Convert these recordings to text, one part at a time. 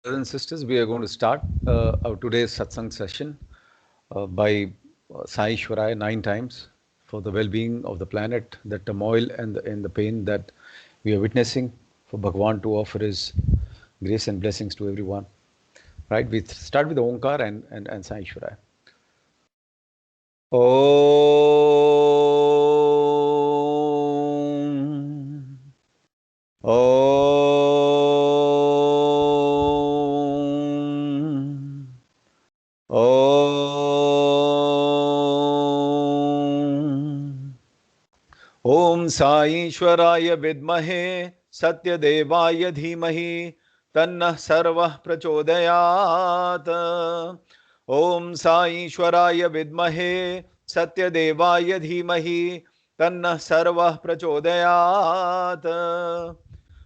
Brothers and sisters, we are going to start our today's satsang session by Sai Ishwaraya 9 times for the well-being of the planet, the turmoil and the pain that we are witnessing, for Bhagwan to offer his grace and blessings to everyone. Right? We start with the Omkar and Sai Ishwaraya. Om. Om. Om. Om Sai Ishwaraya Vidmahe Satyadevaya Dhimahi Tannah Sarvah Prachodayat. Om Sai Ishwaraya Vidmahe Satyadevaya Dhimahi Tannah Sarvah Prachodayat.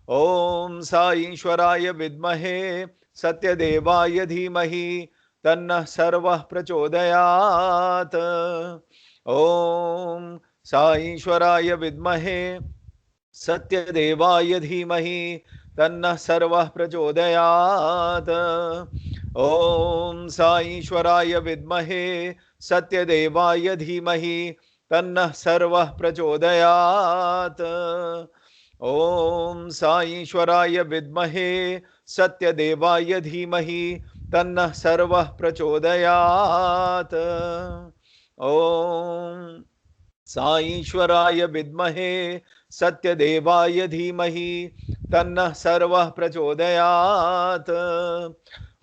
Om Sai Ishwaraya Vidmahe Satyadevaya Dhimahi Tannah Sarvah Prachodayat. Om Sai Ishwaraya Vidmahe Satyadevaya Dhimahi Tannah Sarvah Prachodayat. Om Sai Ishwaraya Vidmahe Satyadevaya Dhimahi Tannah Sarvah Prachodayat. Om Sai Ishwaraya Vidmahe Satyadevaya Dhimahi Tannah Sarvah Prachodayat. Om Sai Ishwaraya Vidmahe Satyadevaya Dhimahi Tannah Sarvah Prachodayat.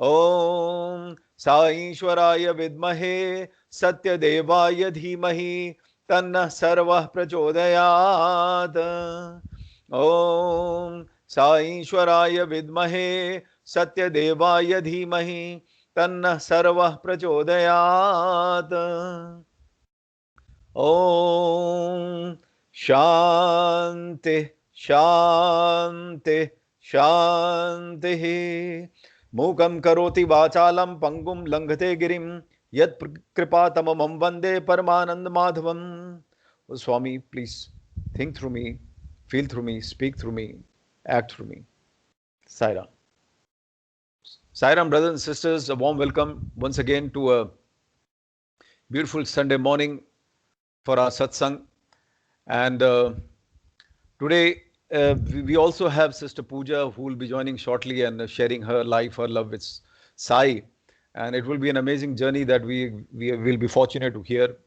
Om Sai Ishwaraya Vidmahe Satyadevaya Dhimahi Tannah Sarvah Prachodayat. Om Sai Ishwaraya Vidmahe Satyadevaya Dhimahi Tannah Sarvah Prachodayat. Om Shanti Shanti Shanti. Mukam karoti vachalam pangum langhate girim yat kripa tamamam vande paramanand madhavam. Oh, Swami, please think through me, feel through me, speak through me, act through me. Sairam. Sairam, brothers and sisters, a warm welcome once again to a beautiful Sunday morning for our satsang. And today we also have Sister Pooja, who will be joining shortly and sharing her life, her love with Sai. And it will be an amazing journey that we will be fortunate to hear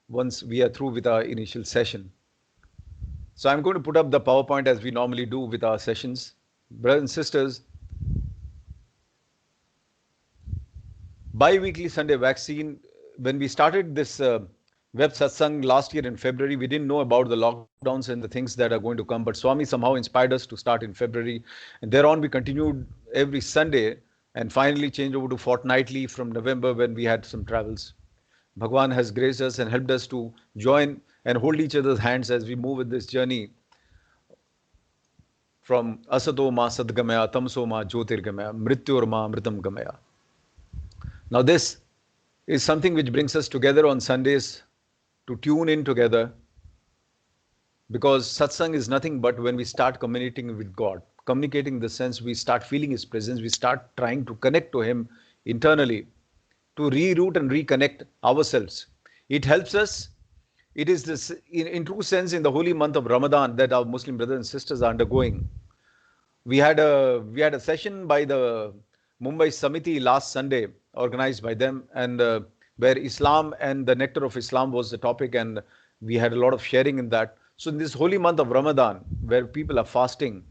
once we are through with our initial session. So I'm going to put up the PowerPoint as we normally do with our sessions. Brothers and sisters, bi-weekly Sunday vaccine, when we started this web satsang last year in February, we didn't know about the lockdowns and the things that are going to come, but Swami somehow inspired us to start in February, and thereon we continued every Sunday and finally changed over to fortnightly from November when we had some travels. Bhagwan has graced us and helped us to join and hold each other's hands as we move with this journey from Asato Ma Sadgamaya, Tamso Ma Jyotirgamaya, Mrityor Ma Mritam Gamaya. Now this is something which brings us together on Sundays to tune in together, because satsang is nothing but when we start communicating with God. Communicating in the sense we start feeling His presence, we start trying to connect to Him internally, to reroute and reconnect ourselves. It helps us. It is this, in true sense, in the holy month of Ramadan that our Muslim brothers and sisters are undergoing. We had a session by the Mumbai Samiti last Sunday, organized by them, and where Islam and the nectar of Islam was the topic, and we had a lot of sharing in that. So in this holy month of Ramadan, where people are fasting,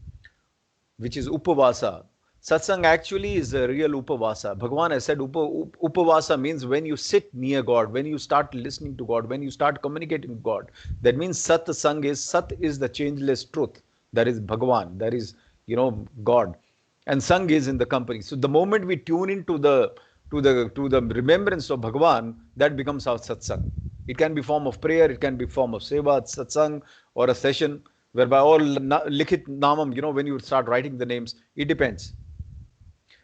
which is Upavasa, satsang actually is a real Upavasa. Bhagavan has said Upavasa means when you sit near God, when you start listening to God, when you start communicating with God. That means Satsang is, Sat is the changeless truth. That is Bhagavan, that is, God. And Sang is in the company. So the moment we tune into the remembrance of Bhagavan, that becomes our satsang. It can be form of prayer, it can be form of seva, satsang, or a session whereby all likhit namam, when you start writing the names, it depends.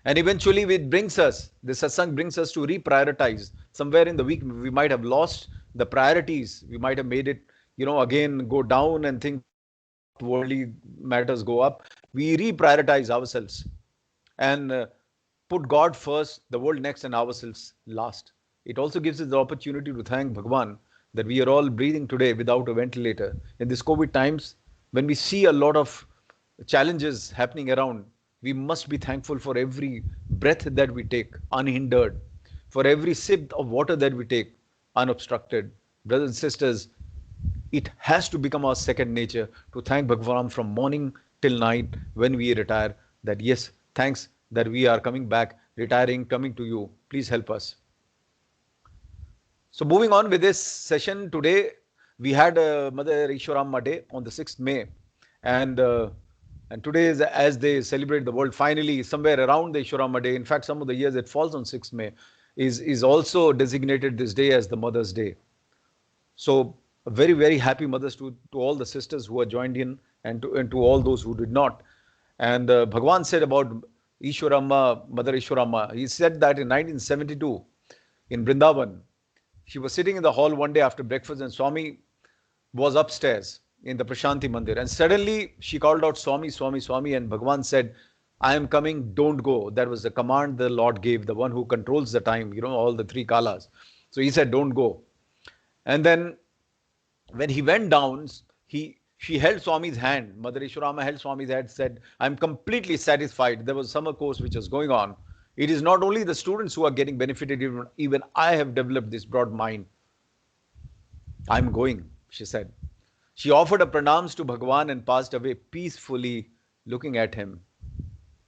And eventually it brings us, the satsang brings us to reprioritize. Somewhere in the week, we might have lost the priorities. We might have made it, again go down and think worldly matters go up. We reprioritize ourselves. And put God first, the world next, and ourselves last. It also gives us the opportunity to thank Bhagwan that we are all breathing today without a ventilator. In this COVID times, when we see a lot of challenges happening around, we must be thankful for every breath that we take unhindered, for every sip of water that we take unobstructed. Brothers and sisters, it has to become our second nature to thank Bhagwan from morning till night when we retire. That yes, thanks that we are coming back, retiring, coming to you. Please help us. So moving on with this session today, we had Mother Ishwaramma Day on the 6th May, and uh, and today is as they celebrate the world. Finally, somewhere around the Ishwaramma Day, in fact, some of the years it falls on 6th May, is also designated this day as the Mother's Day. So very, very happy mothers to all the sisters who are joined in and to all those who did not. And Bhagwan said about Ishwaramma, Mother Ishwaramma, he said that in 1972 in Vrindavan, she was sitting in the hall one day after breakfast and Swami was upstairs in the Prashanti Mandir. And suddenly she called out, Swami, Swami, Swami. And Bhagwan said, I am coming, don't go. That was the command the Lord gave, the one who controls the time, all the three kalas. So he said, don't go. And then when he went down, she held Swami's hand. Mother Ishwarama held Swami's hand, said, I'm completely satisfied. There was a summer course which was going on. It is not only the students who are getting benefited, even I have developed this broad mind. I'm going, she said. She offered a pranams to Bhagwan and passed away peacefully looking at him.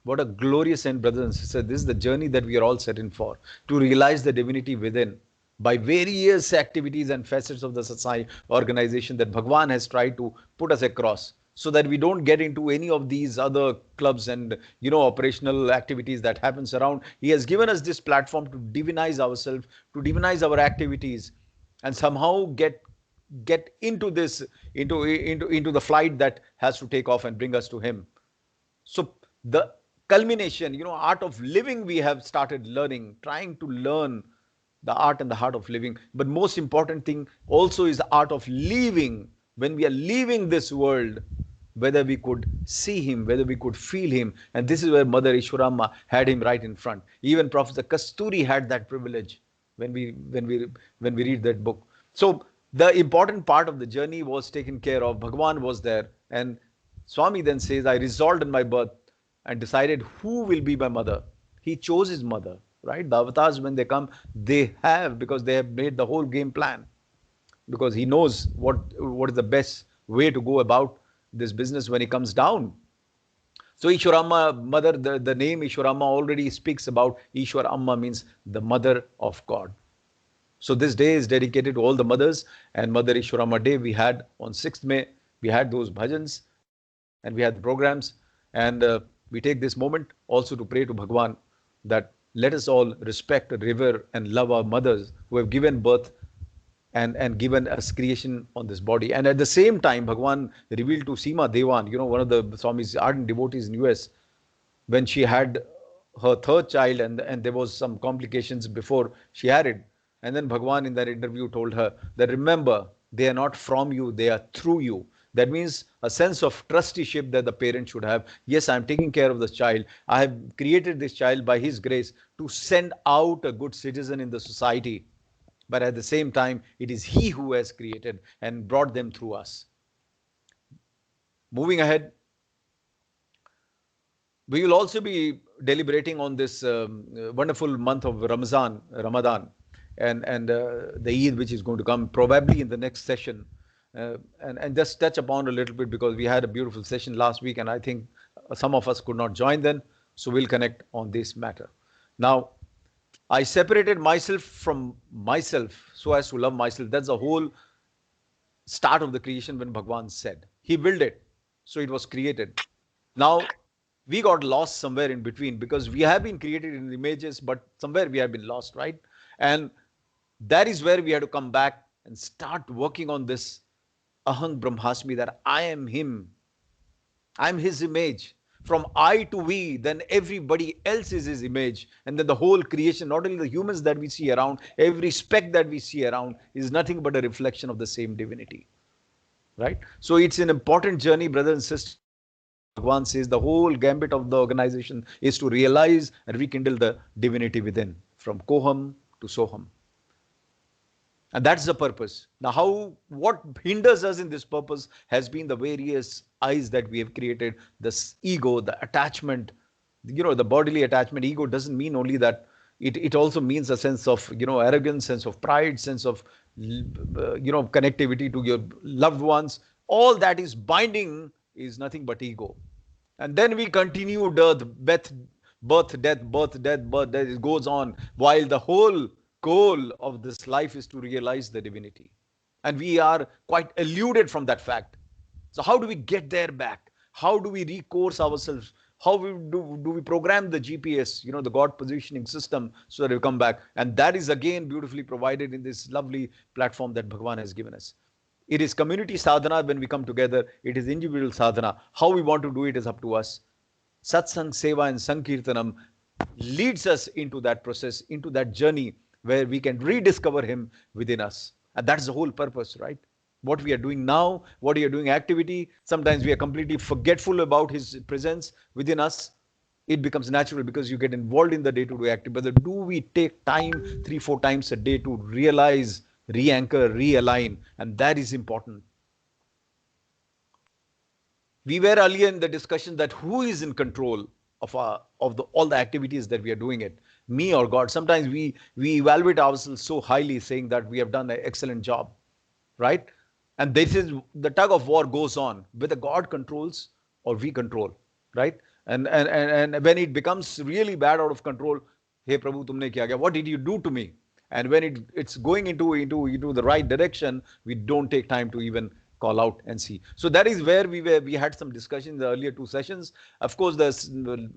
What a glorious end, brothers and sisters. This is the journey that we are all set in for, to realize the divinity within by various activities and facets of the society organization that Bhagwan has tried to put us across, so that we don't get into any of these other clubs and operational activities that happens around. He has given us this platform to divinize ourselves, to divinize our activities, and somehow get into this into the flight that has to take off and bring us to him. So the culmination, art of living, we have started learning, trying to learn the art and the heart of living. But most important thing also is the art of leaving. When we are leaving this world, whether we could see him, whether we could feel him. And this is where Mother Ishwaramma had him right in front. Even Professor Kasturi had that privilege when we read that book. So the important part of the journey was taken care of. Bhagwan was there. And Swami then says, I resolved in my birth and decided who will be my mother. He chose his mother, right? The avatars, when they come, because they have made the whole game plan. Because he knows what is the best way to go about this business when he comes down. So Ishwaramma, mother, the name Ishwaramma already speaks about Ishwaramma means the mother of God. So this day is dedicated to all the mothers, and Mother Ishwaramma Day we had on 6th May. We had those bhajans and we had the programs, and we take this moment also to pray to Bhagwan that let us all respect, revere and love our mothers who have given birth and given us creation on this body. And at the same time, Bhagwan revealed to Seema Dewan, one of the Swami's ardent devotees in US, when she had her third child and there was some complications before she had it. And then Bhagwan in that interview told her that remember, they are not from you, they are through you. That means a sense of trusteeship that the parent should have. Yes, I'm taking care of this child. I have created this child by his grace to send out a good citizen in the society. But at the same time, it is he who has created and brought them through us. Moving ahead, we will also be deliberating on this wonderful month of Ramadan, and the Eid which is going to come probably in the next session. And just touch upon a little bit because we had a beautiful session last week and I think some of us could not join then. So we'll connect on this matter. Now, I separated myself from myself so as to love myself. That's the whole start of the creation when Bhagwan said. He willed it, so it was created. Now, we got lost somewhere in between because we have been created in images, but somewhere we have been lost, right? And that is where we have to come back and start working on this Aham Brahmasmi, that I am him. I am his image. From I to we, then everybody else is his image. And then the whole creation, not only the humans that we see around, every speck that we see around is nothing but a reflection of the same divinity. Right? So it's an important journey, brothers and sisters. Bhagwan says the whole gambit of the organization is to realize and rekindle the divinity within, from Koham to Soham. And that's the purpose. Now, what hinders us in this purpose has been the various eyes that we have created, this ego, the attachment, the bodily attachment. Ego doesn't mean only that. It also means a sense of, arrogance, sense of pride, sense of, connectivity to your loved ones. All that is binding is nothing but ego. And then we continue death, birth, death, birth, death, birth, death. It goes on while the whole goal of this life is to realize the divinity. And we are quite eluded from that fact. So how do we get there back? How do we recourse ourselves? How do we program the GPS, the God positioning system, so that we come back? And that is again beautifully provided in this lovely platform that Bhagavan has given us. It is community sadhana when we come together. It is individual sadhana. How we want to do it is up to us. Satsang, Seva and Sankirtanam leads us into that process, into that journey where we can rediscover Him within us. And that's the whole purpose, right? What we are doing now, what we are doing activity, sometimes we are completely forgetful about His presence within us. It becomes natural because you get involved in the day-to-day activity. But do we take time 3-4 times a day to realize, re-anchor, realign? And that is important. We were earlier in the discussion that who is in control of all the activities that we are doing it, me or God. Sometimes we evaluate ourselves so highly, saying that we have done an excellent job, right? And this is the tug of war goes on, whether God controls or we control, right? And when it becomes really bad, out of control, hey Prabhu, tumne kya kiya? What did you do to me? And when it's going into the right direction, we don't take time to even call out and see. So that is where we had some discussion in the earlier 2 sessions. Of course, 2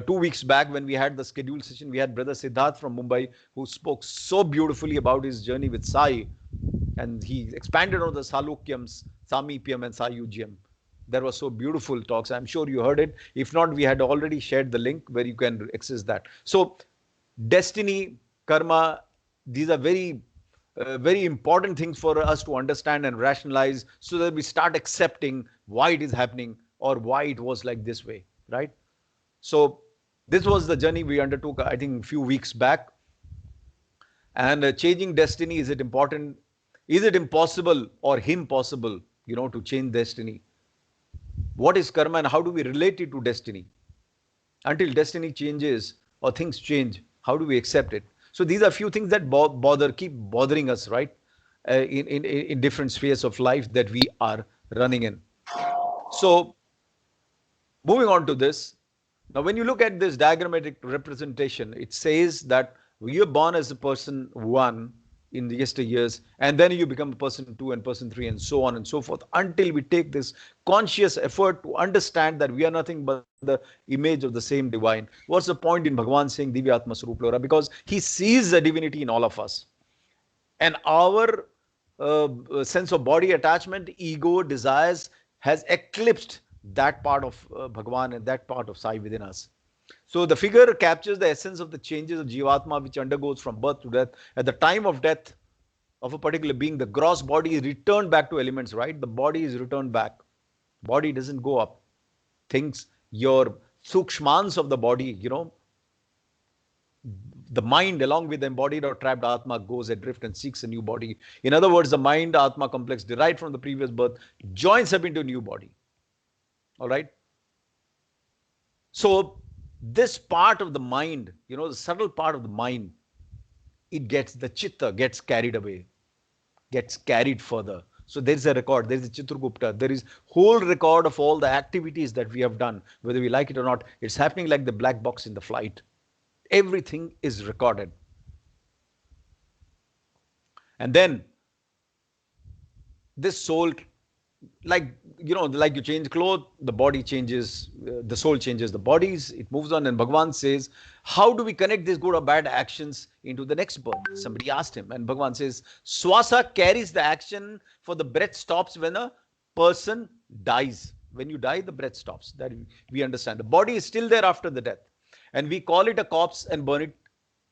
weeks back when we had the scheduled session, we had Brother Siddharth from Mumbai, who spoke so beautifully about his journey with Sai. And he expanded on the Salukyams, Samipyam and Sayugyam. There were so beautiful talks. I'm sure you heard it. If not, we had already shared the link where you can access that. So destiny, karma, these are very important things for us to understand and rationalize, so that we start accepting why it is happening or why it was like this way, right? So this was the journey we undertook, I think, a few weeks back. And changing destiny, is it important? Is it impossible or impossible, to change destiny? What is karma and how do we relate it to destiny? Until destiny changes or things change, how do we accept it? So these are a few things that keep bothering us, right? In different spheres of life that we are running in. So moving on to this. Now, when you look at this diagrammatic representation, it says that you're born as a person 1 in the yesteryears, and then you become a person 2 and person 3 and so on and so forth, until we take this conscious effort to understand that we are nothing but the image of the same divine. What's the point in Bhagavan saying Divyatma Swarup Lora? Because he sees the divinity in all of us. And our sense of body attachment, ego, desires has eclipsed that part of Bhagavan and that part of Sai within us. So the figure captures the essence of the changes of Jivatma, which undergoes from birth to death. At the time of death of a particular being, the gross body is returned back to elements, right? The body is returned back. Body doesn't go up. Things, your sukshmans of the body, the mind along with the embodied or trapped Atma goes adrift and seeks a new body. In other words, the mind Atma complex derived from the previous birth joins up into a new body. All right. So this part of the mind, the subtle part of the mind, the chitta gets carried away, gets carried further. So there is a record, there is a Chitragupta, there is whole record of all the activities that we have done, whether we like it or not. It's happening like the black box in the flight. Everything is recorded. And then this soul, like you change clothes, the body changes, the soul changes the bodies, it moves on. And Bhagavan says, how do we connect these good or bad actions into the next birth? Somebody asked him, and Bhagavan says, Swasa carries the action, for the breath stops when a person dies. When you die, the breath stops. That we understand. The body is still there after the death. And we call it a corpse and burn it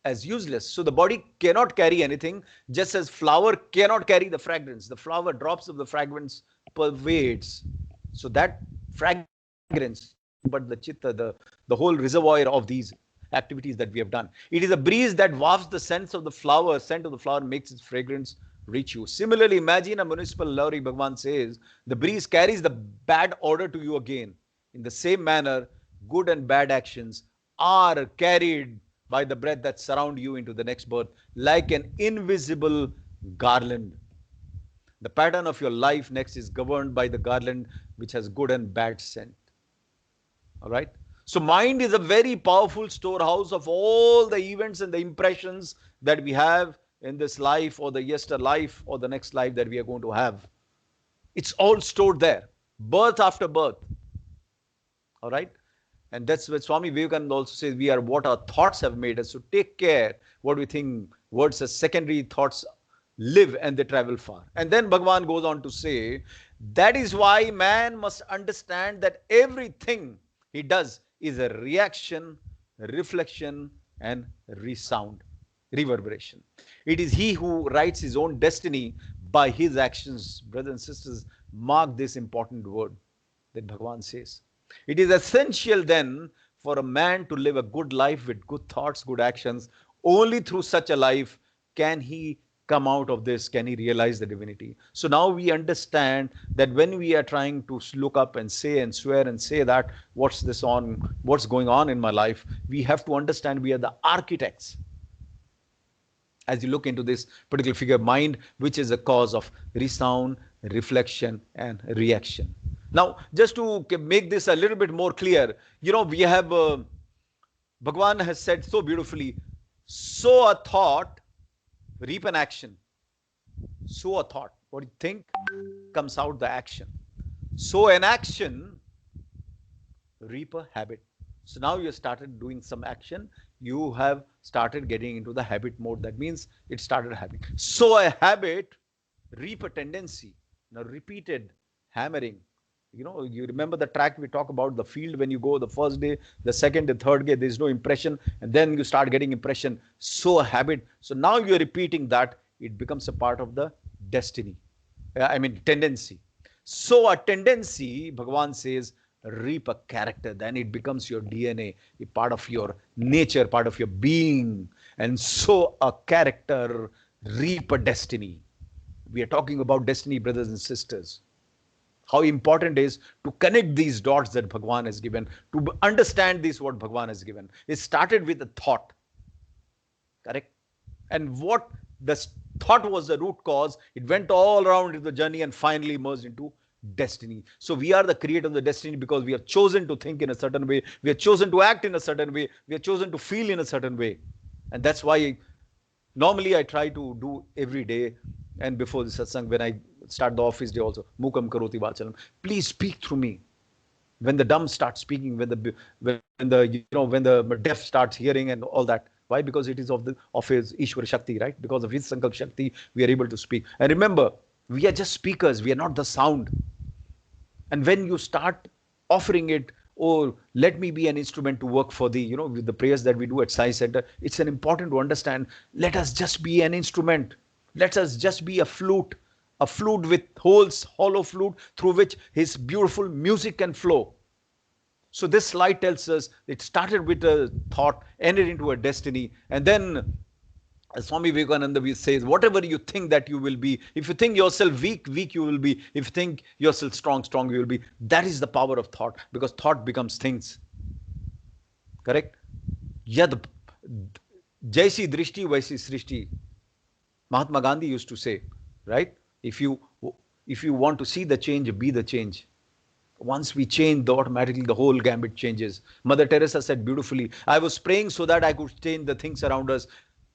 as useless. So the body cannot carry anything, just as flower cannot carry the fragrance. The flower drops of the fragrance pervades. So that fragrance fragrance, but the chitta, the whole reservoir of these activities that we have done. It is a breeze that wafts the scent of the flower, makes its fragrance reach you. Similarly, imagine a municipal lorry, Bhagwan says, the breeze carries the bad odor to you again. In the same manner, good and bad actions are carried by the breath that surround you into the next birth like an invisible garland. The pattern of your life next is governed by the garland which has good and bad scent. All right. So mind is a very powerful storehouse of all the events and the impressions that we have in this life or the yester life or the next life that we are going to have. It's all stored there, birth after birth. All right. And that's what Swami Vivekananda also says, we are what our thoughts have made us. So take care what we think. Words as secondary, thoughts live and they travel far. And then Bhagavan goes on to say, that is why man must understand that everything he does is a reaction, reflection, and reverberation. It is he who writes his own destiny by his actions. Brothers and sisters, mark this important word that Bhagavan says. It is essential then for a man to live a good life with good thoughts, good actions. Only through such a life can he come out of this, can he realize the divinity. So now we understand that when we are trying to look up and say and swear and say that what's going on in my life, we have to understand we are the architects. As you look into this particular figure, mind, which is a cause of resound, reflection, and reaction. Now, just to make this a little bit more clear, we have, Bhagavan has said so beautifully, sow a thought, reap an action. Sow a thought. What you think comes out the action. Sow an action, reap a habit. So now you started doing some action. You have started getting into the habit mode. That means it started happening. Sow a habit, reap a tendency. Now repeated hammering. You remember the track we talk about, the field when you go the first day, the second, the third day, there's no impression. And then you start getting impression. So a habit. So now you're repeating that. It becomes a part of the destiny. Tendency. So a tendency, Bhagavan says, reap a character. Then it becomes your DNA, a part of your nature, part of your being. And so a character, reap a destiny. We are talking about destiny, brothers and sisters. How important it is to connect these dots that Bhagavan has given, to understand this, what Bhagavan has given. It started with a thought. Correct? And what the thought was the root cause, it went all around the journey and finally merged into destiny. So we are the creator of the destiny because we have chosen to think in a certain way. We have chosen to act in a certain way. We have chosen to feel in a certain way. And that's why normally I try to do every day. And before the satsang, when I start the office day also, Mukam Karoti Vachalam, please speak through me. When the dumb start speaking, when the deaf starts hearing and all that. Why? Because it is of his Ishwara Shakti, right? Because of his Sankalp Shakti, we are able to speak. And remember, we are just speakers. We are not the sound. And when you start offering it, oh, let me be an instrument to work for thee, with the prayers that we do at Sai Center, it's important to understand, let us just be an instrument. Let us just be a flute with holes, hollow flute through which his beautiful music can flow. So this slide tells us it started with a thought, ended into a destiny. And then Swami Vivekananda says, whatever you think that you will be, if you think yourself weak, weak you will be. If you think yourself strong, strong you will be. That is the power of thought, because thought becomes things. Correct? Yad Jaisi Drishti Vaisi Srishti. Mahatma Gandhi used to say, right? If you want to see the change, be the change. Once we change, automatically the whole gambit changes. Mother Teresa said beautifully, I was praying so that I could change the things around us.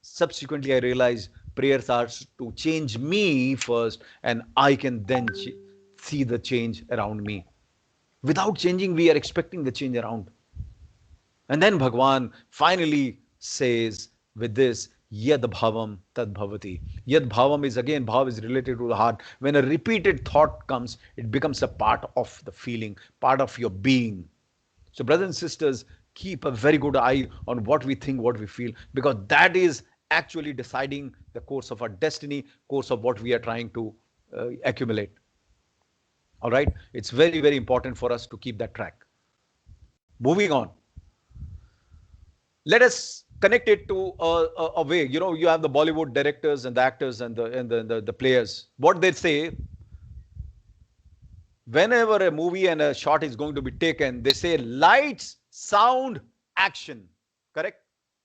Subsequently, I realized prayers are to change me first, and I can then see the change around me. Without changing, we are expecting the change around. And then Bhagavan finally says with this, Yad bhavam tad bhavati. Yad bhavam is, again, bhav is related to the heart. When a repeated thought comes, it becomes a part of the feeling, part of your being. So brothers and sisters, keep a very good eye on what we think, what we feel, because that is actually deciding the course of our destiny, course of what we are trying to accumulate. All right? It's very, very important for us to keep that track. Moving on. Let us connect it to a way. You know, you have the Bollywood directors and the actors and the players. What they say, whenever a movie and a shot is going to be taken, they say lights, sound, action. Correct?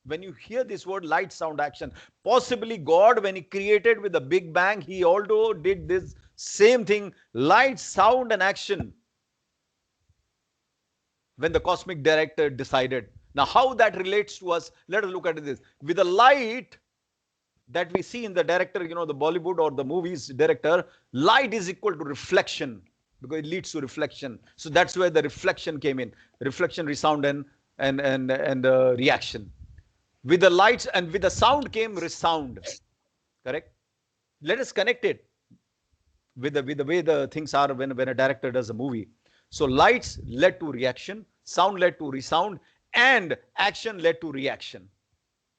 When you hear this word light, sound, action, possibly God, when he created with the Big Bang, he also did this same thing, light, sound, and action. When the cosmic director decided. Now, how that relates to us, let us look at this. With the light that we see in the director, you know, the Bollywood or the movies director, light is equal to reflection because it leads to reflection. So that's where the reflection came in. Reflection, resound, and reaction. With the lights and with the sound came resound. Correct? Let us connect it with the way the things are when a director does a movie. So lights led to reaction, sound led to resound, and action led to reaction.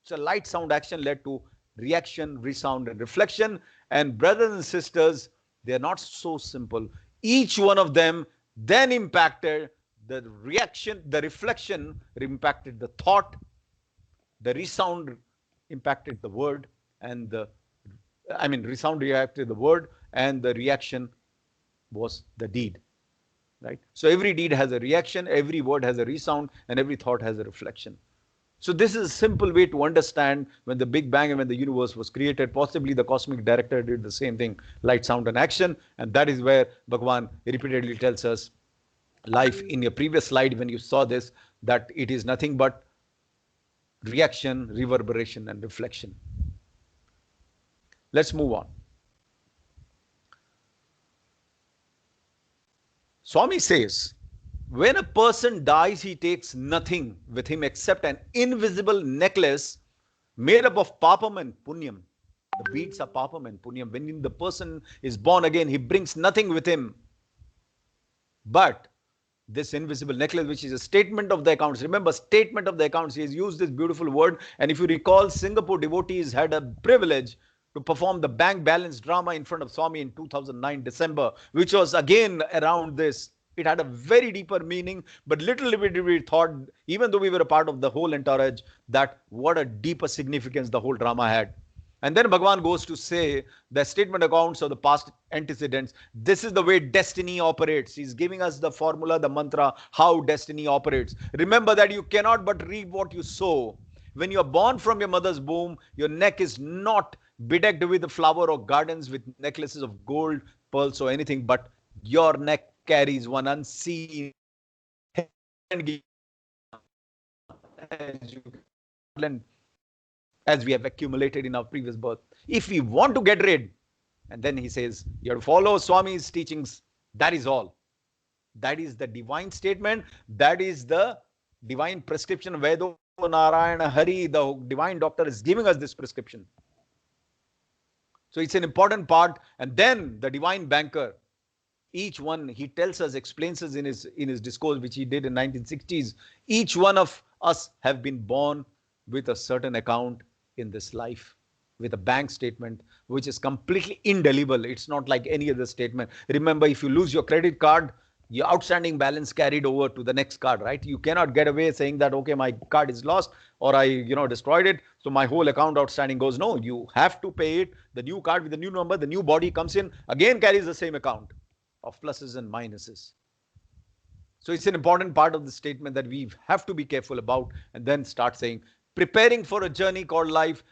So light, sound, action led to reaction, resound, and reflection. And brothers and sisters, they are not so simple. Each one of them then impacted the reaction, the reflection impacted the thought, the resound impacted the word, and resound reacted the word, and the reaction was the deed. Right? So every deed has a reaction, every word has a resound, and every thought has a reflection. So this is a simple way to understand when the Big Bang and when the universe was created. Possibly the cosmic director did the same thing, light, sound, and action. And that is where Bhagwan repeatedly tells us life. In your previous slide, when you saw this, that it is nothing but reaction, reverberation, and reflection. Let's move on. Swami says, when a person dies, he takes nothing with him except an invisible necklace made up of papam and punyam. The beads are papam and punyam. When the person is born again, he brings nothing with him but this invisible necklace, which is a statement of the accounts. Remember, statement of the accounts. He has used this beautiful word. And if you recall, Singapore devotees had a privilege to perform the bank balance drama in front of Swami in 2009 December, which was again around this. It had a very deeper meaning, but little bit we thought, even though we were a part of the whole entourage, that what a deeper significance the whole drama had. And then Bhagwan goes to say the statement accounts of the past antecedents. This is the way destiny operates. He's giving us the formula, the mantra, how destiny operates. Remember that you cannot but reap what you sow. When you are born from your mother's womb, your neck is not bedecked with the flower or gardens with necklaces of gold, pearls, or anything, but your neck carries one unseen as we have accumulated in our previous birth. If we want to get rid, and then he says, you have to follow Swami's teachings. That is all. That is the divine statement. That is the divine prescription. Vedo Narayana Hari, the divine doctor, is giving us this prescription. So it's an important part. And then the divine banker, each one, he tells us, explains us in his discourse, which he did in 1960s. Each one of us have been born with a certain account in this life, with a bank statement, which is completely indelible. It's not like any other statement. Remember, if you lose your credit card, your outstanding balance carried over to the next card, right? You cannot get away saying that, okay, my card is lost or I, destroyed it, so my whole account outstanding goes. No, you have to pay it. The new card with the new number, the new body comes in, again carries the same account of pluses and minuses. So it's an important part of the statement that we have to be careful about, and then start saying, preparing for a journey called life.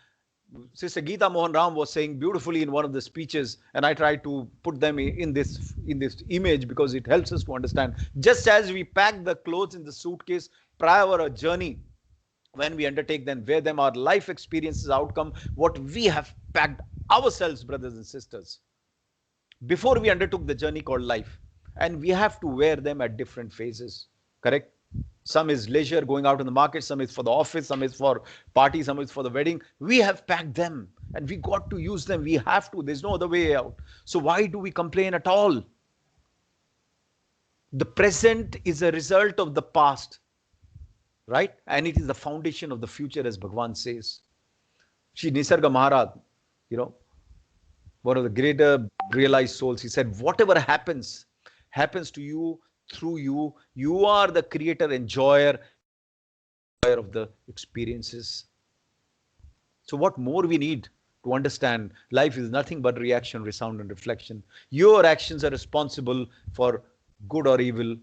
Sister Geeta Mohan Ram was saying beautifully in one of the speeches, and I try to put them in this image because it helps us to understand. Just as we pack the clothes in the suitcase prior to a journey, when we undertake, then wear them, our life experiences, outcome, what we have packed ourselves, brothers and sisters, before we undertook the journey called life. And we have to wear them at different phases. Correct? Some is leisure, going out in the market. Some is for the office. Some is for party. Some is for the wedding. We have packed them and we got to use them. We have to. There's no other way out. So why do we complain at all? The present is a result of the past, right? And it is the foundation of the future, as Bhagwan says. Shri Nisarga Maharaj, one of the greater realized souls, he said, whatever happens to you through you. You are the creator, enjoyer of the experiences. So what more we need to understand? Life is nothing but reaction, resound, and reflection. Your actions are responsible for good or evil,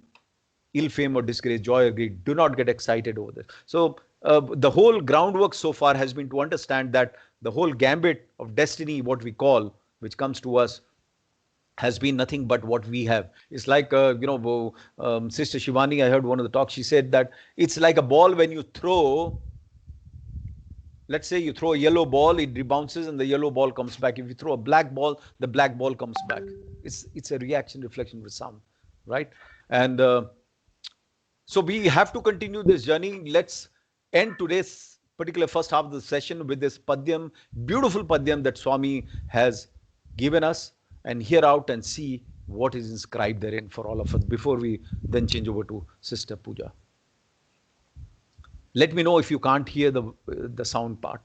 ill fame or disgrace, joy or greed. Do not get excited over this. So the whole groundwork so far has been to understand that the whole gambit of destiny, what we call, which comes to us, has been nothing but what we have. It's like, Sister Shivani, I heard one of the talks, she said that it's like a ball when you throw. Let's say you throw a yellow ball, it rebounces and the yellow ball comes back. If you throw a black ball, the black ball comes back. It's a reaction, reflection with sound, right? And so we have to continue this journey. Let's end today's particular first half of the session with this padyam, beautiful padyam that Swami has given us, and hear out and see what is inscribed therein for all of us before we then change over to Sister Pooja. Let me know if you can't hear the sound part.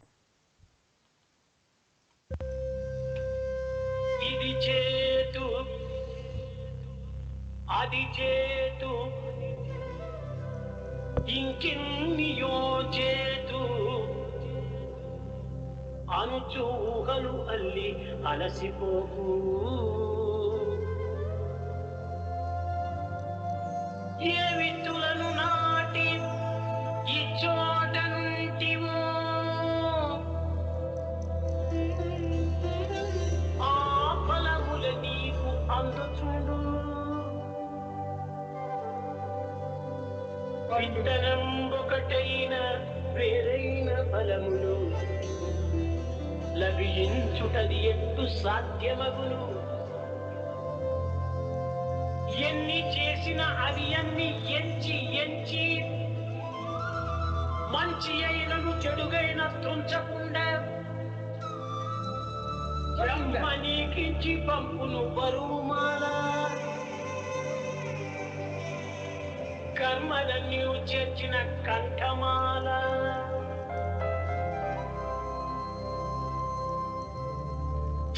అనుచూహలు అల్లి అలసిపోకు ఏ విత్తులను నాటి ఈ చోటంటివో ఆ ఫలముల నీకు అందుచుండు విత్తనం ఒకటైన వేరైన ఫలములు లభించుటది ఎట్టు సాధ్యమగును ఎన్ని చేసిన అవి అన్ని ఎంచి ఎంచి మంచి అయినను చెడుగైన తుంచకుండా బ్రహ్మ నీకించి పంపును బరువుమాల కర్మలన్నీ చేర్చిన కంఠమాల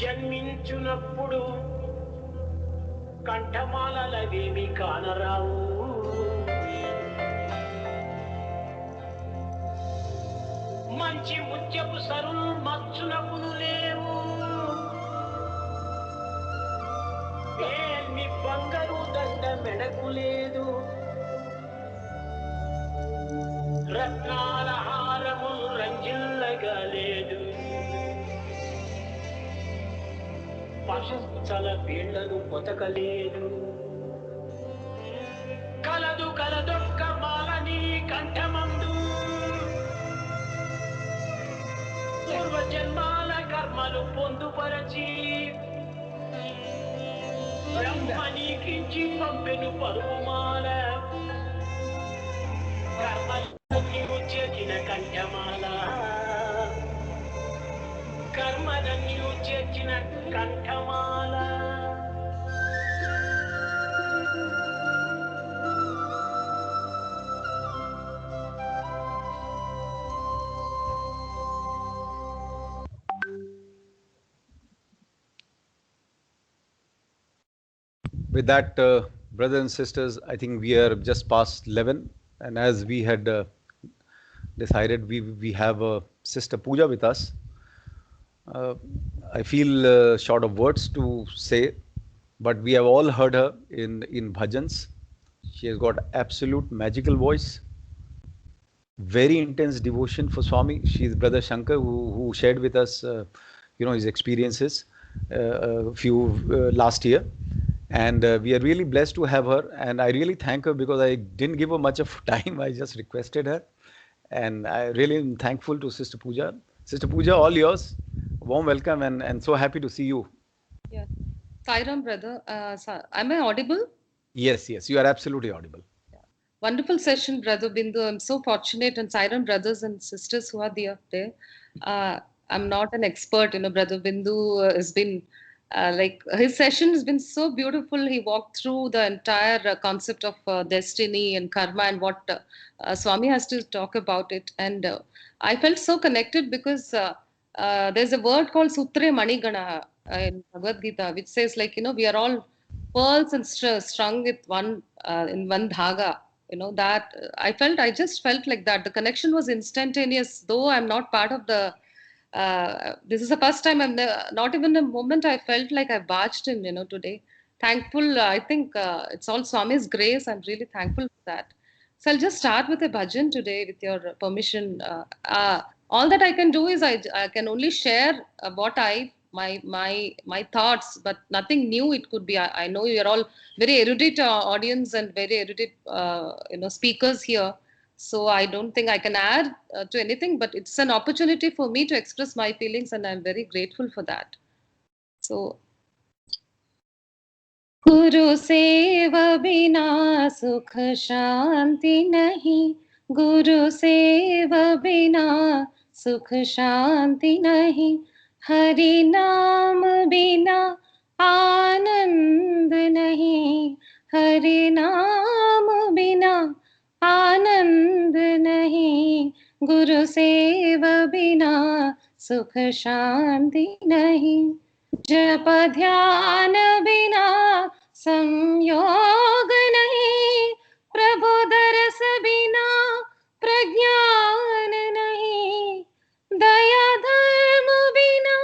జన్మించునప్పుడు కంఠమాలవేమి కానరావు మంచి ముత్యపు సరులు మచ్చునకును లేవు ఏమి బంగారు దండ మెడకు లేదు రత్నాల హారము రంజిల్లగా లేదు పశుస్థల పీళ్లను పొతకలేదు కలదు కలదొక్క మాలని కంఠమందు పూర్వజన్మాల కర్మలు పొందుపరచి బ్రహ్మ నీకించి పంపెను పరుమాల కర్మలన్నీ చేసిన కంఠమాల కర్మలన్నీ చేసిన కంఠమాల With that, brothers and sisters, I think we are just past 11, and as we had decided, we have Sister Pooja with us. I feel short of words to say, but we have all heard her in bhajans. She has got absolute magical voice, very intense devotion for Swami. She is Brother Shankar who shared with us, his experiences last year. And we are really blessed to have her. And I really thank her because I didn't give her much of time. I just requested her. And I really am thankful to Sister Pooja. Sister Pooja, all yours. Warm welcome and so happy to see you. Yeah. Sairam, brother. Am I audible? Yes, you are absolutely audible. Yeah. Wonderful session, Brother Bindu. I'm so fortunate. And Sairam brothers and sisters who are there. I'm not an expert. Brother Bindu has been his session has been so beautiful. He walked through the entire concept of destiny and karma and what Swami has to talk about it. And I felt so connected because there's a word called Sutre Manigana in Bhagavad Gita, which says we are all pearls and strung with one in one dhaga. That I just felt like that. The connection was instantaneous, though I'm not part of the. This is the first time not even a moment I felt like I barged in. Today. Thankful. I think it's all Swami's grace. I'm really thankful for that. So I'll just start with a bhajan today, with your permission. All that I can do is I can only share what I my thoughts, but nothing new. It could be. I know you're all very erudite audience and very erudite speakers here. So I don't think I can add to anything, but it's an opportunity for me to express my feelings, and I'm very grateful for that. So Guru save बिना सुख शांति नहीं, गुरु save बिना सुख शांति नहीं, हरि नाम बिना आनंद नहीं, हरि नाम बिना आनंद नहीं, गुरु सेव बिना सुख शांति नहीं, जप ध्यान बिना संयोग नहीं, प्रभु दरस बिना प्रज्ञान नहीं, दया धर्म बिना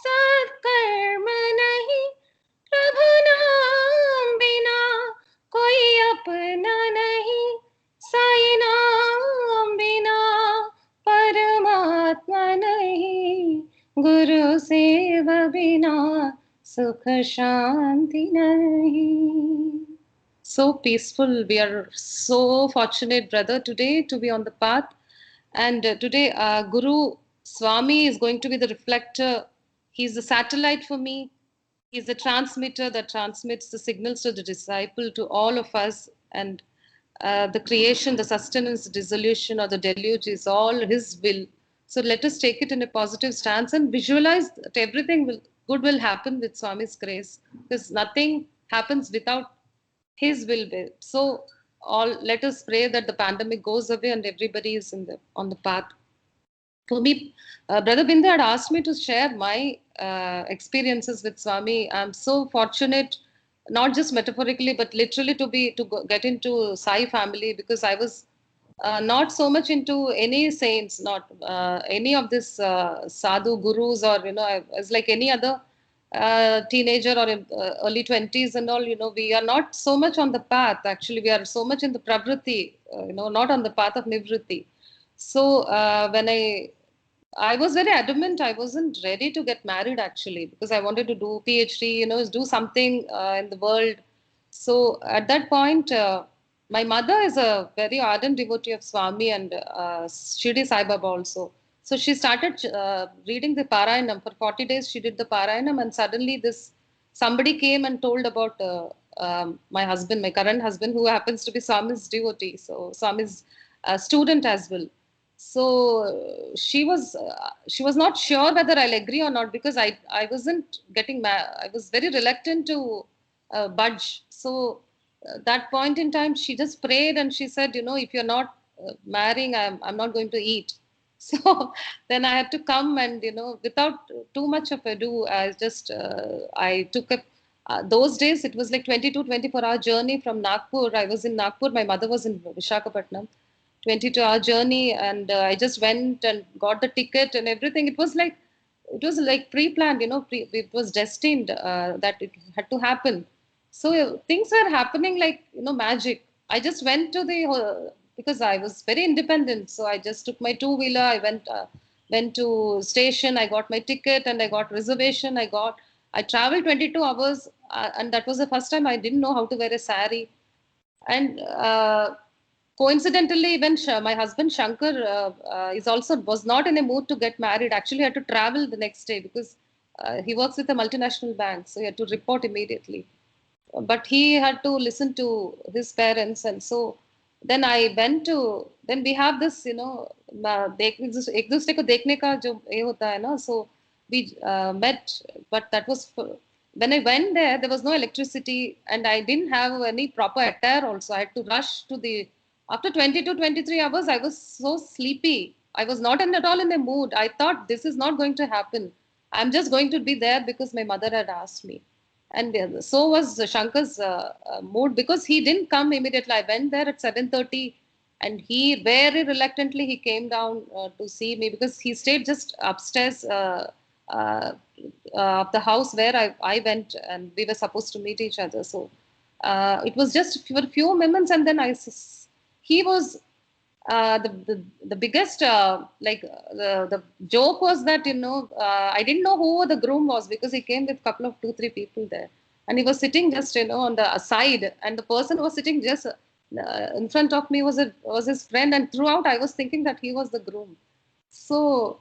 सत्कर्म नहीं, प्रभु नाम बिना कोई अपना नहीं, साई नाम बिना परमात्मा नहीं, गुरु सेव बिना सुख शांति nahi. So peaceful. We are so fortunate, brother, today to be on the path. And today, Guru Swami is going to be the reflector. He's the satellite for me. He's the transmitter that transmits the signals to the disciple, to all of us. And the creation, the sustenance, the dissolution, or the deluge is all His will. So let us take it in a positive stance and visualize that everything good will happen with Swami's grace, because nothing happens without His will. So let us pray that the pandemic goes away and everybody is on the path. For me, Brother Bindu had asked me to share my experiences with Swami. I'm so fortunate, not just metaphorically, but literally to get into Sai family, because I was not so much into any saints, not any of this sadhu gurus, or I was like any other teenager or early 20s and all. We are not so much on the path. Actually, we are so much in the pravritti, not on the path of nivritti. So when I was very adamant, I wasn't ready to get married actually, because I wanted to do PhD, do something in the world. So at that point, my mother is a very ardent devotee of Swami and Shirdi Sai Baba also. So she started reading the Parayanam. For 40 days, she did the Parayanam, and suddenly somebody came and told about my husband, my current husband, who happens to be Swami's devotee. So Swami's student as well. So she was not sure whether I'll agree or not, because I wasn't getting I was very reluctant to budge. So that point in time, she just prayed and she said, if you're not marrying, I'm not going to eat. So then I had to come, and without too much of ado, I took up those days. It was like 24-hour journey from Nagpur. I was in Nagpur, my mother was in Visakhapatnam. 22-hour journey, and I just went and got the ticket and everything. It was like pre-planned, it was destined that it had to happen. So things were happening like magic. I just went to because I was very independent, so I just took my two-wheeler. I went to station. I got my ticket and I got reservation. I traveled 22 hours, and that was the first time I didn't know how to wear a sari. And coincidentally, even my husband Shankar was not in a mood to get married. Actually, he had to travel the next day because he works with a multinational bank, so he had to report immediately. But he had to listen to his parents, and so then I went to. Then we have this, एक दूसरे को देखने का जो ये होता है ना. So we met, but that was when I went there. There was no electricity, and I didn't have any proper attire. Also, I had to rush to the. After 22-23 hours, I was so sleepy. I was not at all in a mood. I thought this is not going to happen. I'm just going to be there because my mother had asked me. And so was Shankar's mood, because he didn't come immediately. I went there at 7:30, and he very reluctantly he came down to see me, because he stayed just upstairs uh, of the house where I went, and we were supposed to meet each other. So it was just for a few moments, and then he was the biggest the joke was that, I didn't know who the groom was, because he came with a couple of 2-3 people there, and he was sitting just on the side, and the person who was sitting just in front of me was his friend, and throughout I was thinking that he was the groom. So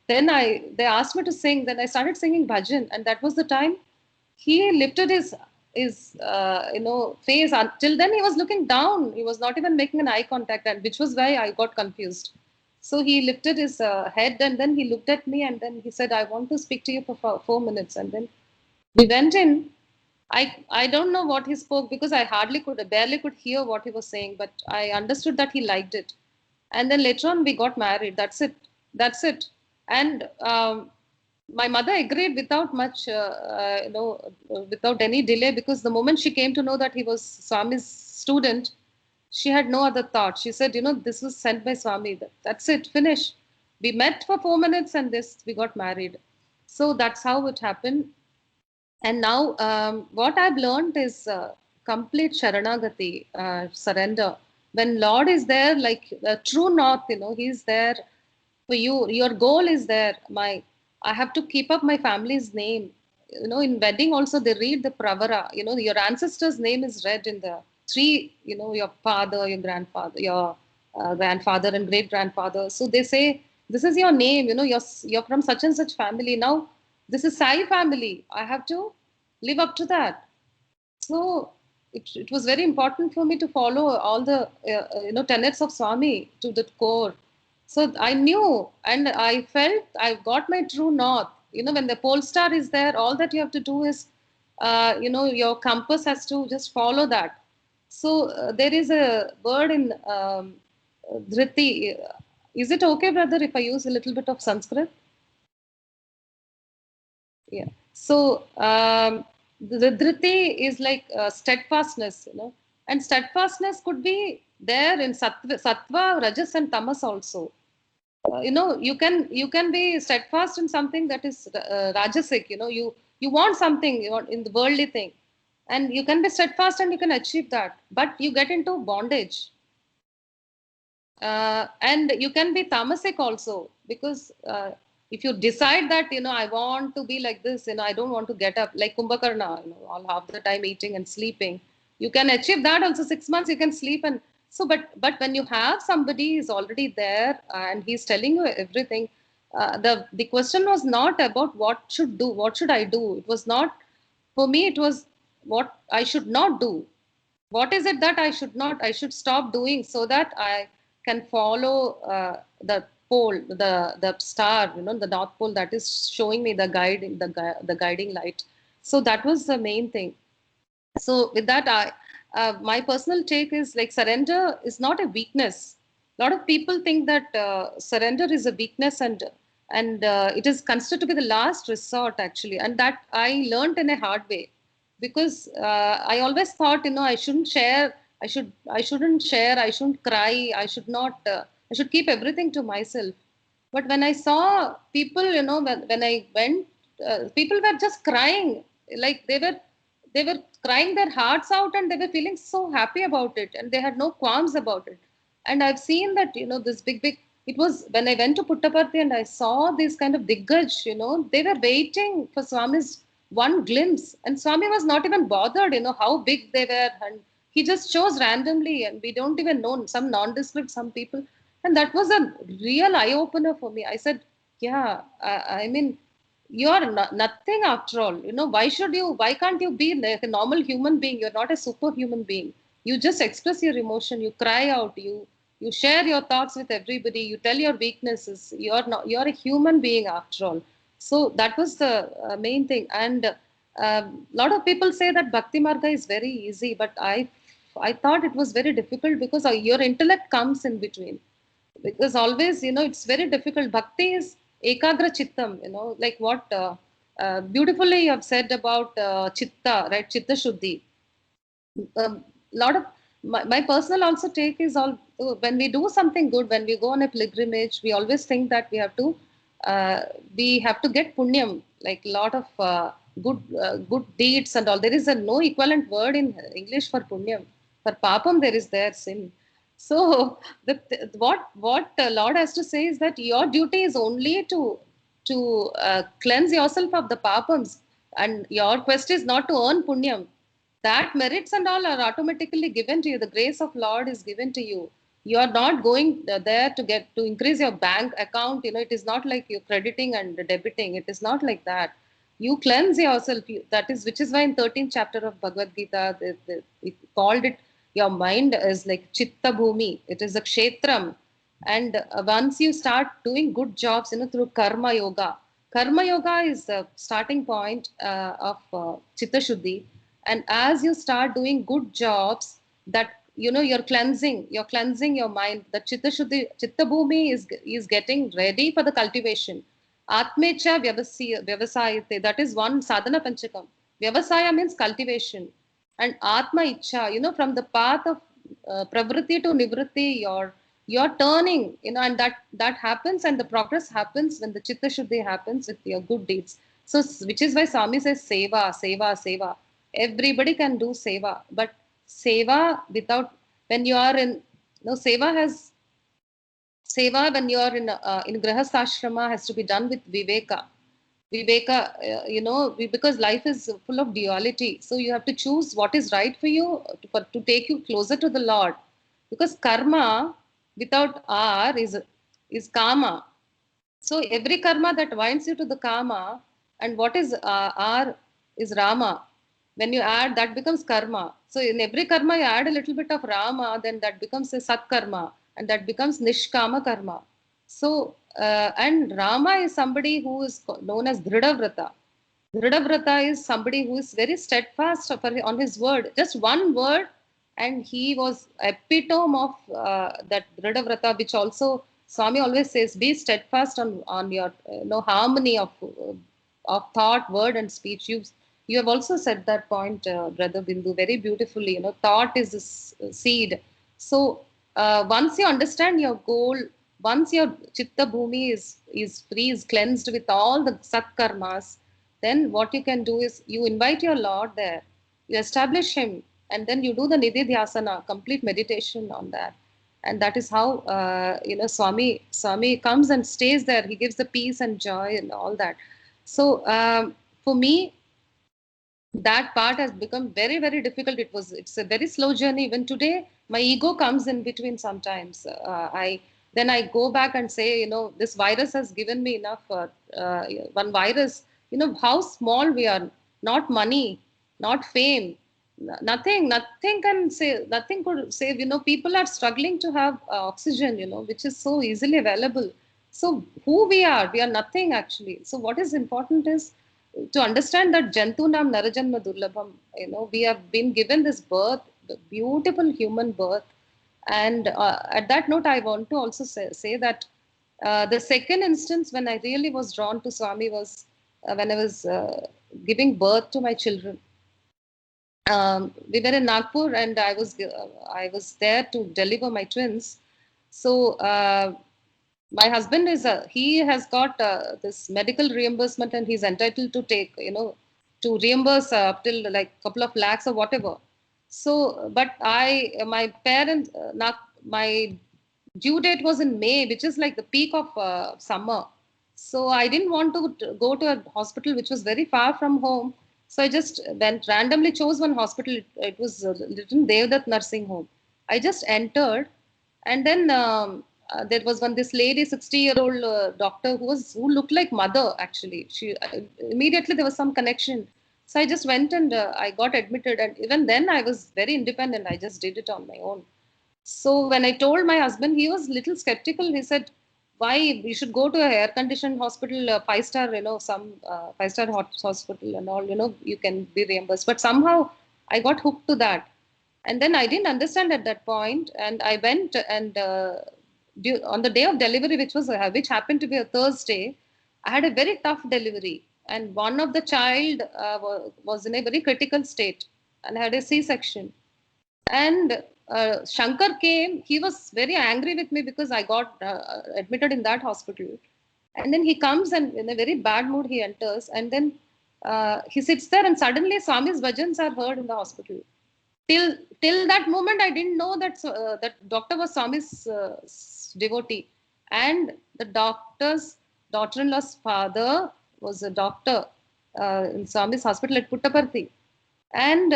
then they asked me to sing. Then I started singing bhajan, and that was the time he lifted his face. Until then he was looking down. He was not even making an eye contact, and which was why I got confused. So he lifted his head, and then he looked at me, and then he said, "I want to speak to you for 4 minutes." And then we went in. I don't know what he spoke, because I barely could hear what he was saying, but I understood that he liked it. And then later on we got married. That's it. And my mother agreed without much without any delay, because the moment she came to know that he was Swami's student, she had no other thought. She said, this was sent by Swami. That's it, finish. We met for 4 minutes, and this we got married. So that's how it happened. And now what I've learned is complete Sharanagati, surrender. When Lord is there, like true north, He's there for you. Your goal is there. I have to keep up my family's name. In wedding also they read the pravara. Your ancestor's name is read in the three. Your father, your grandfather, your grandfather and great grandfather. So they say, this is your name. You're from such and such family. Now this is Sai family. I have to live up to that. So it was very important for me to follow all the tenets of Swami to the core. So I knew, and I felt I got my true north. When the pole star is there, all that you have to do is, your compass has to just follow that. So there is a word in Dhriti. Is it okay, brother, if I use a little bit of Sanskrit? Yeah. So the dhriti is like steadfastness, and steadfastness could be there in sattva, rajas, and tamas also. You can be steadfast in something that is rajasic. You want something, you want in the worldly thing, and you can be steadfast and you can achieve that, but you get into bondage. And you can be tamasic also, because if you decide that I want to be like this, I don't want to get up like Kumbhakarna, all half the time eating and sleeping. You can achieve that also. 6 months you can sleep, and so but when you have somebody is already there and he's telling you everything, the question was not about what should I do. It was not, for me it was what I should not do. What is it that I should stop doing, so that I can follow the pole, the star, the north pole, that is showing me the guiding light. So that was the main thing. So with that, my personal take is like, surrender is not a weakness. A lot of people think that surrender is a weakness, and it is considered to be the last resort, actually, and that I learned in a hard way. Because I always thought, I shouldn't share, I shouldn't share, I shouldn't cry, I should not I should keep everything to myself. But when I saw people, when I went, people were just crying, like they were crying their hearts out, and they were feeling so happy about it, and they had no qualms about it. And I've seen that, this big, it was when I went to Puttaparthi and I saw this kind of Diggaj, they were waiting for Swami's one glimpse, and Swami was not even bothered, how big they were, and he just chose randomly, and we don't even know, some nondescript, some people. And that was a real eye opener for me. I said, yeah, I mean, you are nothing after all. Why can't you be like a normal human being? You're not a superhuman being. You just express your emotion, you cry out, you share your thoughts with everybody, you tell your weaknesses. You're a human being after all. So that was the main thing. And a lot of people say that Bhakti Marga is very easy, but I thought it was very difficult, because your intellect comes in between. Because always, it's very difficult. Bhakti is ekagra chittam, like what beautifully you have said about chitta, right? Chitta Shuddhi. Lot of my personal also take is all when we do something good, when we go on a pilgrimage, we always think that uh, we have to get punyam, like lot of good deeds and all. There is a no equivalent word in English for punyam. For papam, there is there sin. So what Lord has to say is that your duty is only to cleanse yourself of the papams, and your quest is not to earn punyam. That merits and all are automatically given to you. The grace of Lord is given to you. You are not going there to get to increase your bank account. It is not like you're crediting and debiting. It is not like that. You cleanse yourself. That is which is why in 13th chapter of Bhagavad Gita, it called it, your mind is like chitta bhumi. It is a kshetram. And once you start doing good jobs, through karma yoga. Karma yoga is the starting point of chitta shuddhi, and as you start doing good jobs, that you're cleansing your mind. The chitta shuddhi, chitta bhumi is getting ready for the cultivation. Atmecha vyavasayate, that is one sadhana panchakam. Vyavasaya means cultivation, and atma icha, from the path of pravritti to nivritti, you're turning, and that happens, and the progress happens when the chitta shuddhi happens with your good deeds. So which is why Swami says seva, seva, seva. Everybody can do seva, but seva without, when you are in, no, seva when you are in grahastha has to be done with viveka. Because life is full of duality, so you have to choose what is right for you, to take you closer to the Lord. Because karma without r is kama. So every karma that winds you to the kama, and what is r is Rama. When you add, that becomes karma. So in every karma you add a little bit of Rama, then that becomes a sat karma, and that becomes nishkama karma. So and Rama is somebody who is known as Dhrida Vrata is somebody who is very steadfast on his word. Just one word, and he was epitome of that Dhrida Vrata, which also Swami always says, be steadfast on your harmony of thought, word, and speech. You have also said that point, Brother Bindu, very beautifully. Thought is a seed. So once you understand your goal, once your chitta bhumi is free, is cleansed with all the sat karmas, then what you can do is you invite your Lord there, you establish him, and then you do the nidhi dhyasana, complete meditation on that. And that is how Swami comes and stays there. He gives the peace and joy and all that. So for me, that part has become very, very difficult. It's a very slow journey. Even today, my ego comes in between sometimes. I go back and say, this virus has given me enough. One virus, how small we are. Not money, not fame, nothing can say, nothing could save. People are struggling to have oxygen, which is so easily available. So who we are nothing actually. So what is important is to understand that Jantunam Narajanma Durlabham, we have been given this birth, the beautiful human birth. And at that note, I want to also say that the second instance when I really was drawn to Swami was when I was giving birth to my children. We were in Nagpur, and I was there to deliver my twins. So my husband he has got this medical reimbursement, and he's entitled to take to reimburse up till like couple of lakhs or whatever. So but my parents my due date was in May, which is like the peak of summer. So I didn't want to go to a hospital which was very far from home. So I just went randomly, chose one hospital. It was written Devdutt Nursing Home. I just entered, and then there was this lady, 60-year-old doctor who looked like mother actually. She immediately there was some connection. So I just went, and I got admitted, and even then I was very independent. I just did it on my own. So when I told my husband, he was little skeptical. He said, "Why we should go to a air-conditioned hospital, 5-star, some 5-star hospital and all. You can be reimbursed." But somehow I got hooked to that, and then I didn't understand at that point, and I went, and on the day of delivery, which happened to be a Thursday, I had a very tough delivery, and one of the child was in a very critical state and had a C-section. And Shankar came. He was very angry with me because I got admitted in that hospital. And then he comes and in a very bad mood he enters, and then he sits there, and suddenly Swami's bhajans are heard in the hospital. Till that moment, I didn't know that that doctor was Swami's devotee, and the doctor's daughter-in-law's father was a doctor in Swami's hospital at Puttaparthi. And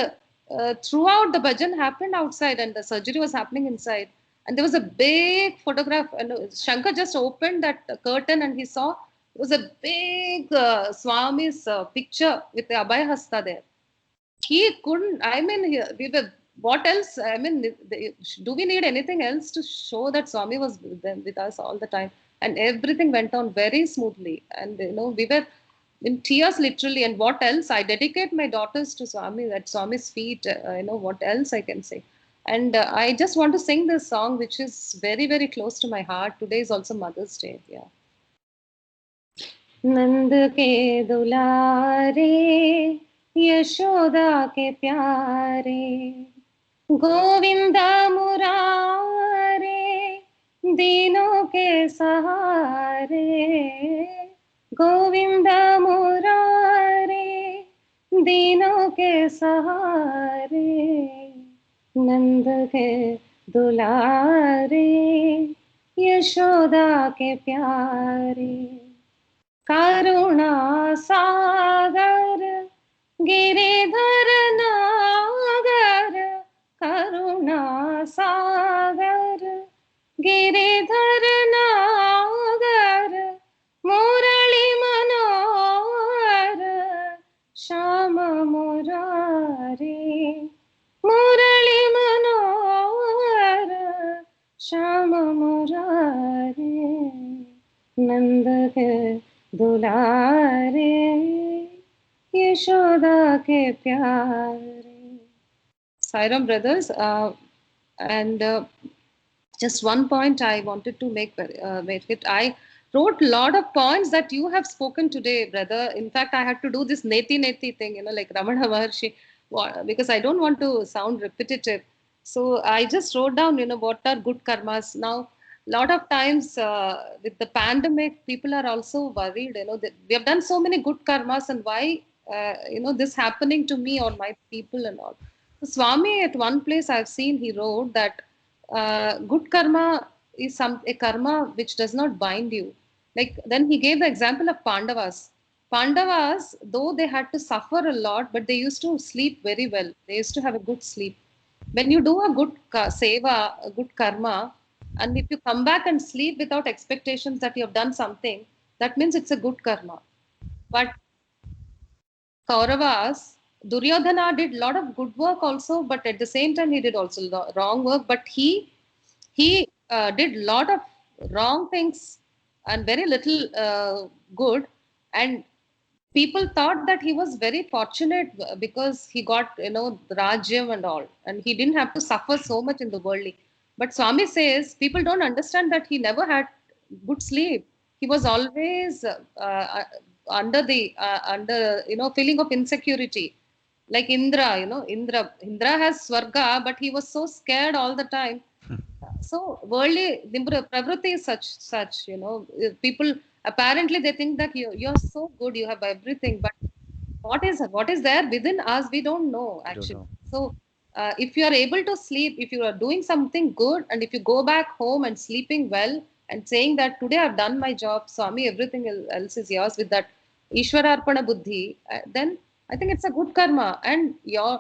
throughout the bhajan happened outside, and the surgery was happening inside. And there was a big photograph, and Shankar just opened that curtain, and he saw it was a big Swami's picture with the Abhay Hasta there. He couldn't, I mean, we were, what else? I mean, do we need anything else to show that Swami was with them, with us all the time? And everything went on very smoothly. And, we were in tears literally. And what else? I dedicate my daughters to Swami, at Swami's feet. What else I can say? And I just want to sing this song, which is very, very close to my heart. Today is also Mother's Day. Yeah. नंद के दुलारे यशोदा के प्यारे गोविंदा मुरारे दीनों के सहारे गोविंदा मुरारे दीनों के सहारे नंद के दुलारे यशोदा के प्यारे करुणा सागर गिरिधर नागर करुणा सागर गिरिधर नागर मुरली मनोहर श्याम मुरारी मुरली मनोहर श्याम मुरारी नंद के दुलारे यशोदा के प्यारे. Sairam brothers, and just one point I wanted to make it. I wrote a lot of points that you have spoken today, brother. In fact, I had to do this neti thing, like Ramana Maharshi, because I don't want to sound repetitive. So I just wrote down, what are good karmas. Now, a lot of times with the pandemic, people are also worried, that we have done so many good karmas, and why, this happening to me or my people and all. So Swami, at one place I've seen, he wrote that good karma is a karma which does not bind you. Like, then he gave the example of Pandavas. Pandavas, though they had to suffer a lot, but they used to sleep very well. They used to have a good sleep. When you do a good seva, a good karma, and if you come back and sleep without expectations that you have done something, that means it's a good karma. But Kauravas, Duryodhana did a lot of good work also, but at the same time he did also wrong work. But he did a lot of wrong things and very little good. And people thought that he was very fortunate because he got, the Rajyam and all, and he didn't have to suffer so much in the worldly. But Swami says people don't understand that he never had good sleep. He was always under feeling of insecurity. Like Indra, Indra has Swarga, but he was so scared all the time. So worldly pravritti is such, people apparently they think that you're so good, you have everything, but what is there within us, we don't know actually. So if you are able to sleep, if you are doing something good, and if you go back home and sleeping well and saying that today I've done my job, Swami, everything else is yours, with that Ishwararpana buddhi, then I think it's a good karma, and you're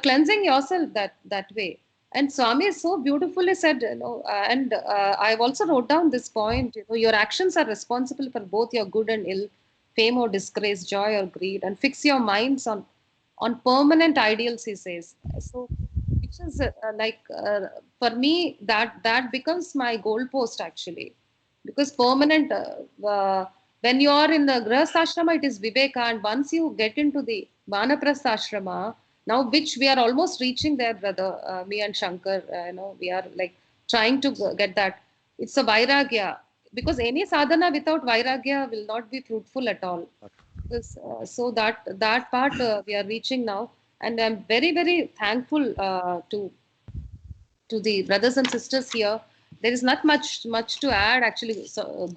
cleansing yourself that way. And Swami so beautifully said, and I've also wrote down this point, your actions are responsible for both your good and ill, fame or disgrace, joy or greed, and fix your minds on permanent ideals, he says. So, which is for me, that becomes my goalpost actually, because permanent, when you are in the Grahastha it is Viveka, and once you get into the Vanaprastha, now which we are almost reaching there, brother, me and Shankar, we are like trying to get that. It's a Vairagya, because any sadhana without Vairagya will not be fruitful at all. So that part we are reaching now, and I'm very very thankful to the brothers and sisters here. There is not much to add actually. So,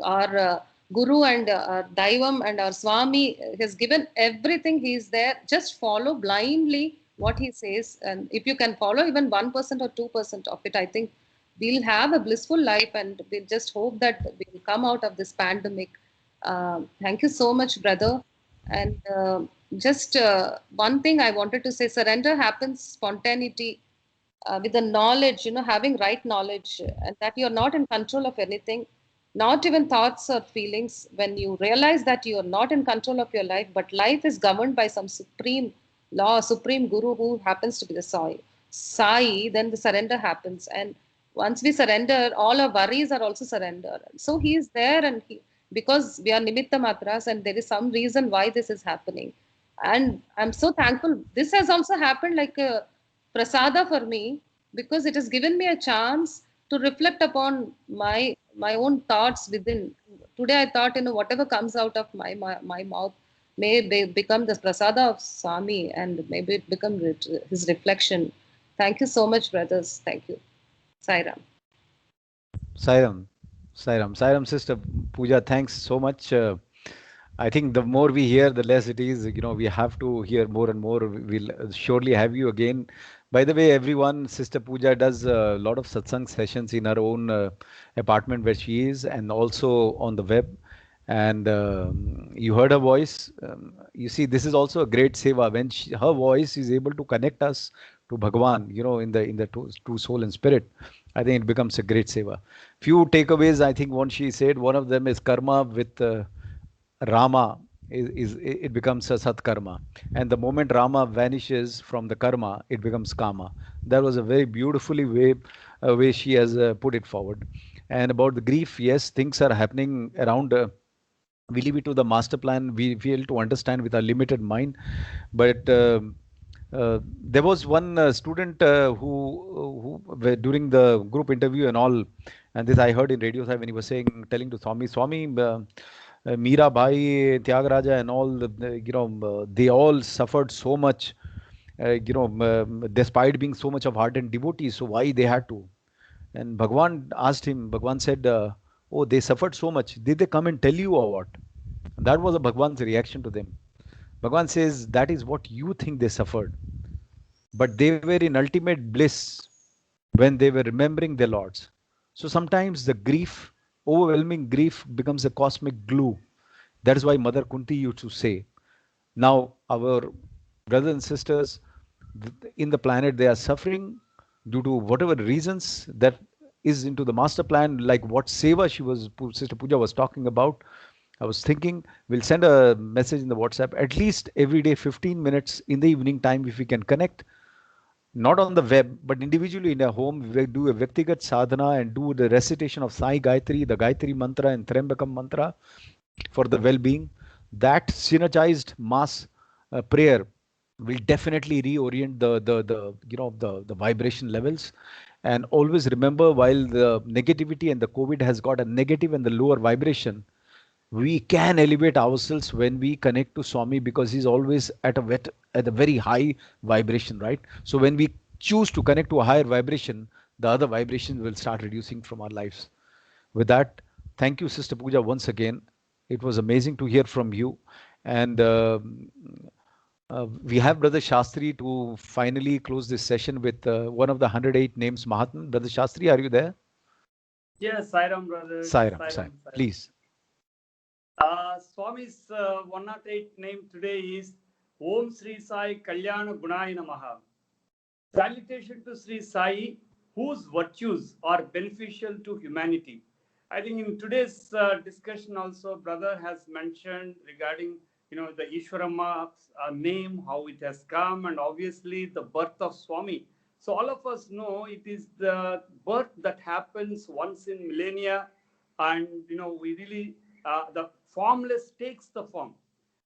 our Guru and our Daivam and our Swami has given everything. He is there. Just follow blindly what he says, and if you can follow even 1% or 2% of it, I think we'll have a blissful life, and we'll just hope that we'll come out of this pandemic. Thank you so much, brother. And just one thing I wanted to say: surrender happens spontaneity with the knowledge, having right knowledge, and that you're not in control of anything, not even thoughts or feelings. When you realize that you're not in control of your life, but life is governed by some supreme law, supreme guru who happens to be the Sai, then the surrender happens. And once we surrender, all our worries are also surrendered. So he is there, and because we are nimitta matras, and there is some reason why this is happening. And I'm so thankful. This has also happened like a prasada for me, because it has given me a chance to reflect upon my own thoughts within. Today I thought, whatever comes out of my mouth may become the prasada of Swami, and maybe it become his reflection. Thank you so much, brothers. Thank you. Sairam. Sairam, Sairam, sister Pooja, thanks so much. I think the more we hear, the less it is. We have to hear more and more. We'll surely have you again. By the way, everyone, Sister Pooja does a lot of satsang sessions in her own apartment where she is, and also on the web. And you heard her voice. You see, this is also a great seva when her voice is able to connect us to Bhagwan. In the true soul and spirit. I think it becomes a great seva. Few takeaways. I think what she said. One of them is karma with. Rama it becomes a satkarma, and the moment Rama vanishes from the karma, it becomes kama. That was a very beautifully way she has put it forward. And about the grief, yes, things are happening around. We leave it to the master plan. We fail to understand with our limited mind, but. There was one student who during the group interview and all, and this I heard in radio when he was telling to Swami, Meera Bhai, Tyagaraja, and all, they all suffered so much, despite being so much of ardent devotees. So why they had to? And Bhagwan asked him. Bhagwan said, "Oh, they suffered so much. Did they come and tell you or what?" That was a Bhagwan's reaction to them. Bhagwan says that is what you think they suffered, but they were in ultimate bliss when they were remembering their lords. So sometimes the grief, overwhelming grief, becomes a cosmic glue. That is why Mother Kunti used to say, now our brothers and sisters in the planet, they are suffering due to whatever reasons that is into the master plan, like what seva Sister Pooja was talking about. I was thinking we'll send a message in the WhatsApp at least every day, 15 minutes in the evening time, if we can connect, not on the web, but individually in a home, we do a Vyaktigat sadhana and do the recitation of Sai Gayatri, the Gayatri mantra and Trembakam mantra for the well-being. That synergized mass prayer will definitely reorient the vibration levels. And always remember, while the negativity and the COVID has got a negative and the lower vibration, we can elevate ourselves when we connect to Swami, because he's always at a very high vibration, right? So when we choose to connect to a higher vibration, the other vibrations will start reducing from our lives. With that, thank you, Sister Pooja, once again. It was amazing to hear from you. And we have Brother Shastri to finally close this session with one of the 108 names, Mahatman. Brother Shastri, are you there? Yes, Sairam, brother. Sairam. Please. Swami's 108 name today is Om Sri Sai Kalyana Gunaya Namaha. Salutation to Sri Sai, whose virtues are beneficial to humanity. I think in today's discussion also, brother has mentioned regarding the Ishwarama's name, how it has come, and obviously the birth of Swami. So all of us know it is the birth that happens once in millennia, and we really the formless takes the form.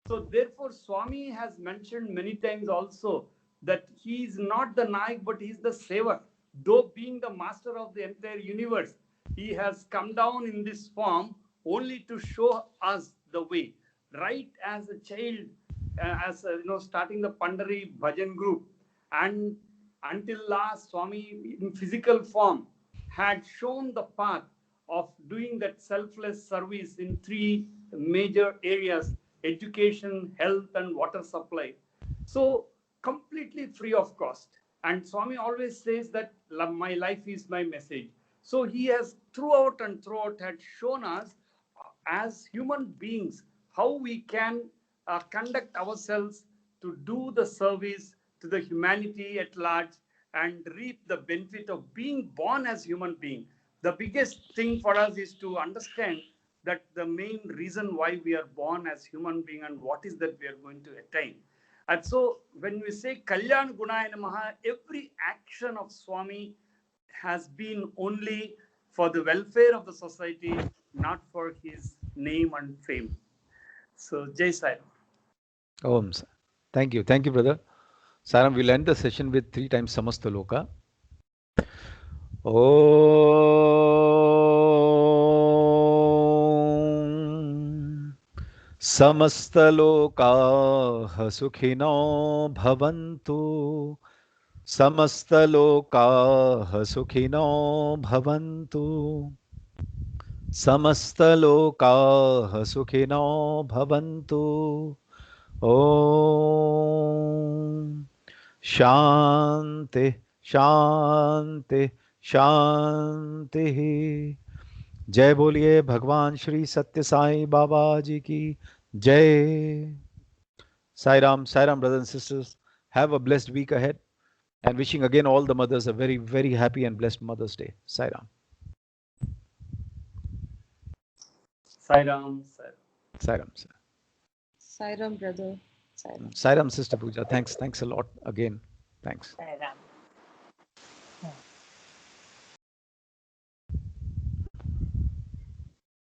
So therefore, Swami has mentioned many times also that he is not the Nayak, but he is the Sevak. Though being the master of the entire universe, he has come down in this form only to show us the way. right as a child, starting the Pandari Bhajan group, and until last, Swami in physical form had shown the path of doing that selfless service in three major areas: education, health, and water supply. So, completely free of cost. And Swami always says that my life is my message. So, he has throughout and throughout had shown us as human beings how we can conduct ourselves to do the service to the humanity at large and reap the benefit of being born as human being. The biggest thing for us is to understand that the main reason why we are born as human being and what is that we are going to attain. And so when we say Kalyan Gunaya Namaha, every action of Swami has been only for the welfare of the society, not for his name and fame. So, Jai Sai Ram. Om. Thank you. Thank you, brother. Saram, we'll end the session with 3 times Samasta Loka. Om. Samasta Loka Sukhino Bhavantu. Samasta Loka Sukhino Bhavantu. Samasta Loka Sukhino Bhavantu. Om Shanti Shanti Shanti. जय बोलिए भगवान श्री सत्य साई बाबा जी की जय. Sai Ram, brothers and sisters. Have a blessed week ahead, and wishing again all the mothers a very, very happy and blessed Mother's Day. Sai Ram. Sai Ram, Sai Ram. Sai Ram, sir. Sai Ram, brother. Sai Ram. Sai Ram, Sister Pooja. Thanks a lot again. Thanks. Sai Ram.